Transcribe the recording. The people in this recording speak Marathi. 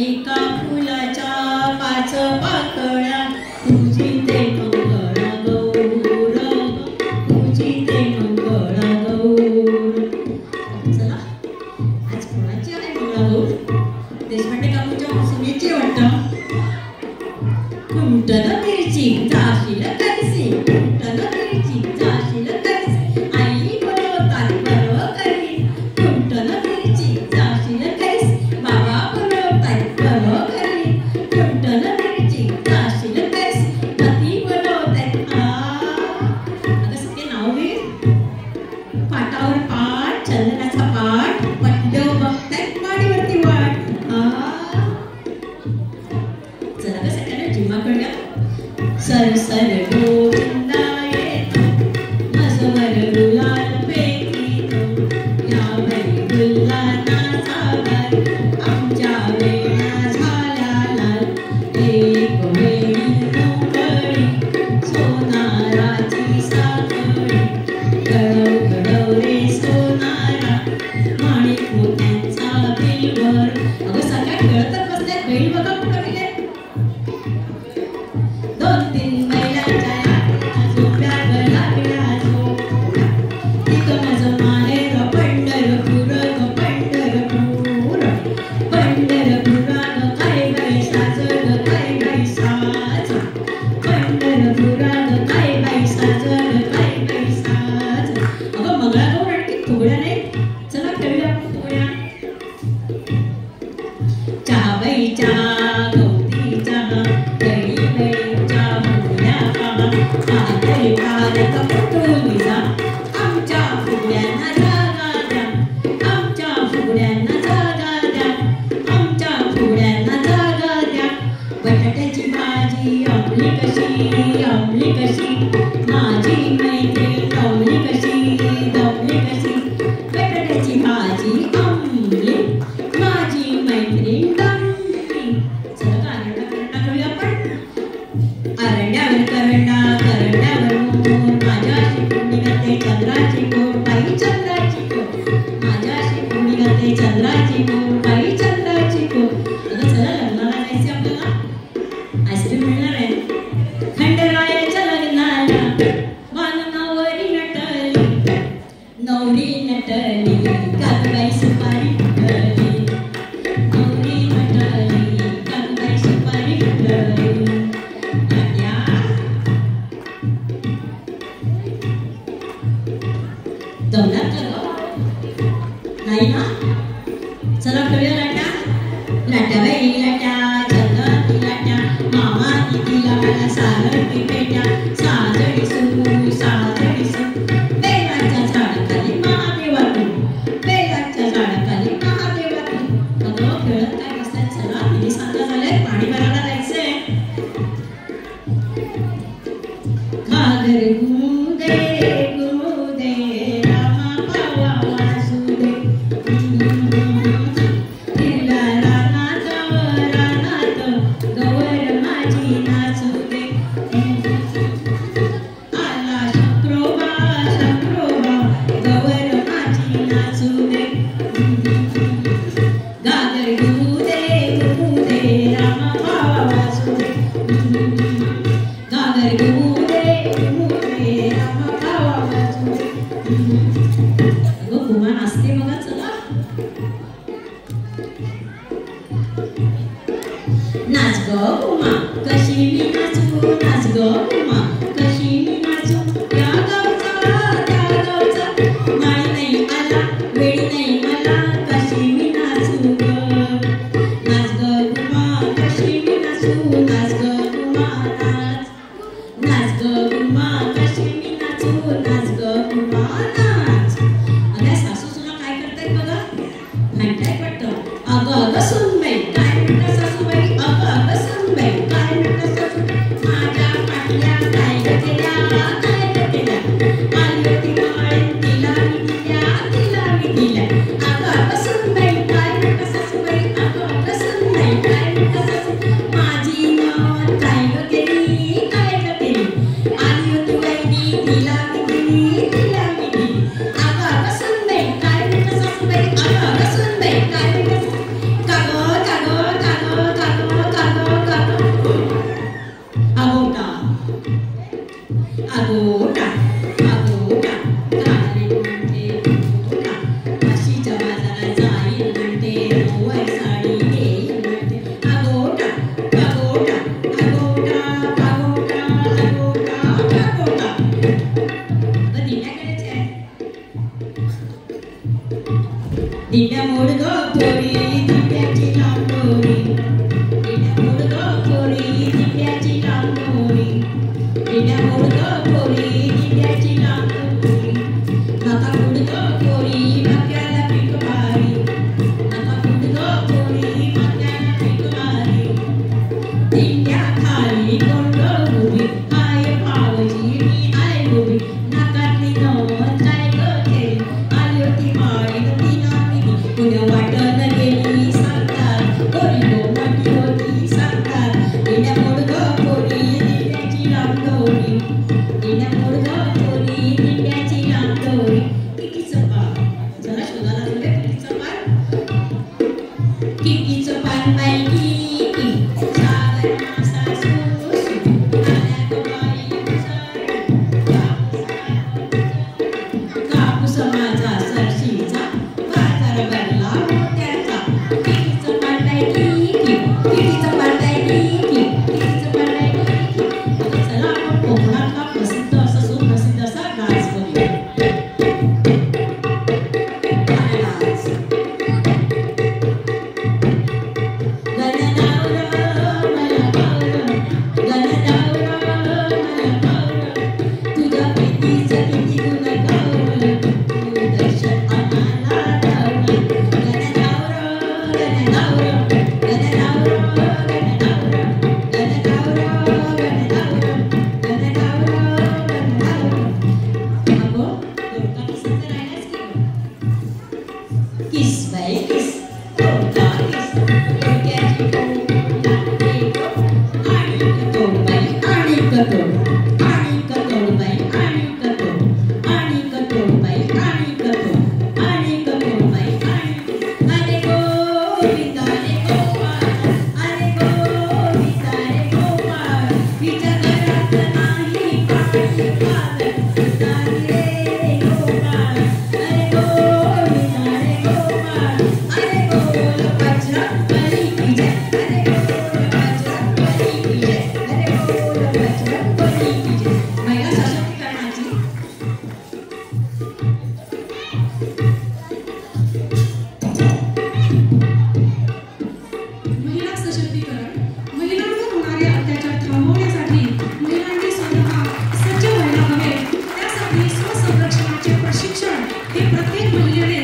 एका फुलाच्या 5 पाकळ्या पूजिते मंगळा गौर, पूजिते मंगळा गौर. चला आज कोणाची आहे मंगळा गौर? देशपांडे काकूच्या सुनेची वाटतं. कुंटन मिरची जाशील कळसी, कुंटन मिरची जाशील कळसी, आई बोलवतात बरो करी. कुंटन मिरची जाशील कळसी, बाबा बोलवतात बरो करी. कुंटन मिरची जाशील कळसी, पती बोलवतात अगं सगळे नाव घे. पाटावर पाठ, चंदनाचा पाठ, पट्ट्यो बघतायत माडीवरती वाट. चला ग सगळ्यांना जिम्मा करूया. सर सर गोविंदा येतो, मजवर गुलाल पेकितो, या बाई गुलानाचा घर, आमच्या वेळा झाल्या लाल. एक वेळी मोकळी सोनाराची साखळी, गडव गडव रे सोनारा, माणिक मोत्यांचा बिलवर. अगं सगळ्या खेळतच बसल्यात. बैल बघा कुठं गेले. 2-3 बैलांच्या यात्रेला झोप्या लागल्या झोप्या, तिथं माझं माहेर पंढरपूर ग पंढरपूर. पंढरपुरानं काय बाई साज ग काय बाई साज, पंढरपुरानं काय बाई साज ग काय बाई साज. अगं मंगळागौर आणि फुगड्या नाही. चला खेळूया आपण फुगड्या. चहा बाई चहा, गवती चहा, गडी बाईच्या फुगड्या पहा, पाहतोय भारत कुठून जा. आमच्या फुगड्यांना जागा द्या, आमच्या फुगड्यांना जागा द्या, आमच्या फुगड्यांना जागा द्या. बटाट्याची भाजी आंबली कशी, आंबली कशी, माझी मैत्रीण दमली कशी, दमली कशी. बटाट्याची भाजी आंबली, माझी मैत्रीण दमली. चला करंडा करंडा करूया आपण. अरंड्यावर करंडा, करंड्यावर मोर, माझ्याशी कोणी घाते चंद्राची कोर, बाई चंद्राची कोर, माझ्याशी कोणी घाते चंद्राची कोर, बाई चंद्राची कोर. अगं चला लग्नाला जायचे आपल्याला. आईस्क्रीम मिळणार आहे. खंडरायाच्या लग्नाला मान नवरी नटली, नवरी नटली, कागबाई सुपारी फुटली, नवरी नटली, कागबाई सुपारी फुटली. जमणार का नाही ना. चला खेळूया लाट्या. लाट्या बाई लाट्या, चंदनी लाट्या, मामा दिदीला मला सारंगी पेट्या, साजडी सू साजडी सू. बेलाच्या झाडाखाली महादेवा तू, बेलाच्या झाडाखाली महादेवा तू. अगं खेळत काय बसताय. चला 3:30 झाले, पाणी भरायला जायचंय. घागर गुदे गुदे रामा पावा वासुदे, हिरला रानात रानात गवर माझी नाचुदे. आला शंकरोबा शंकरोबा, गवर माझी नाचुदे. घागर गुदे गुदे रामा पावा वासुदे, घागर गुदे गुदे रामा पावा वासुदे. अगं कुमा नाचते बघा. चला नाच ग कुमा कशी मी नाचू, नाच ग कुमा कशी मी नाचू. या गावचा त्या गावचा, माळी नाही आला वेळी नाही मला, कशी मी नाचू ग. नाच ग कुमा कशी मी नाचू, नाच ग कुमा नाच, नाच ग कुमा कशी मी नाचू, नाच ग कुमा नाच. अगं सासू सुना काय करतायत बघा. म्हणताय वाटतं. अगं अगं सुनबाई काय म्हणता सासूबाई, अगं अगं सुनबाई काय म्हणता सासूबाई. माझ्या पाटल्या काय ग केल्या, काय ग केल्या, आली होती माळीन तिला मी दिल्या, तिला मी दिल्या. अगं अगं सुनबाई काय म्हणता सासूबाई, अगं अगं सुनबाई काय म्हणता सासूबाई. माझी नवत काय ग केली, काय ग केली, आली होती वहिनी तिला मी दिली, तिला मी दिली. अगं अगं सुनबाई काय म्हणता सासूबाई, अगं अगं सुनबाई काय दिंड्या मोड ग पोरी दिंड्याची लांब दोरी दिंड्या मोड ग पोरी दिंड्याची लांब दोरी दिंड्या मोड ग पोरी दिंड्याची लांब दोरी नका मोड ग पोरी मक्याला पीक मारी नका मोड ग पोरी मक्याला पीक मारी दिंड्या खाली कोंड उभी आय पावजी मी आय उभी नाकातली नवत काय ग केली आली होती माळी तिला मी पुण्या वाटण गेली सांगतात पोरी गो मोठी होती सांगतात दिंड्या मोड ग पोरी दिंड्याची लांब दोरी दिंड्या मोड ग पोरी दिंड्याची लांब दोरी किकीचं पान जरा शोधायला गेले किकीचं पान किकीचं पान बाई किकी सागर मासा सुसू आल्या गो बाई कापूस माझा सरशीचा बाजार भरला मोत्याचा किकीचं पान बाई किकी किकीचं पान बाई किकी किकीचं पान बाई किकी आता चला आपण कोकणातला प्रसिद्ध असा सुप्रसिद्ध असा डान्स करूया डान्स गणनावर मला पावलं गणनावर मला पावलं तुझ्या प्रीतीचं किती गुण गावलं तू दर्शन आम्हाला धावलं गणनावर गणनावर गणनावर गणनावर गणनावर गणनावर गणनावर अगो दोडका किस तर राहिलाच की किस बाई किस दोडका किस दोडक्याची कोंबडा देखो आणि कतोड बाई आणि कतोड आणि कतोड बाई आणि कतोड आणि कतोड बाई आणि कतोड आणि कतोड बाई आणि अरे गोविंदा रे गोपाळ अरे गोविंदा रे गोपाळ तिच्या घरात नाही पाणी पालन नाही रे गोपाळ अरे गोविंदा रे गोपाळ अरे गोल वज्र बली की जय अरे गोल वज्र बली की जय अरे गोल वज्र बली की जय महिला सशक्तीकरणाची महिला सशक्तीकरण महिलांवर होणारे अत्याचार थांबवण्यासाठी महिलांनी स्वतः सज्ज व्हायला हवे त्यासाठी स्वसंरक्षणाचे प्रशिक्षण हे प्रत्येक महिलेने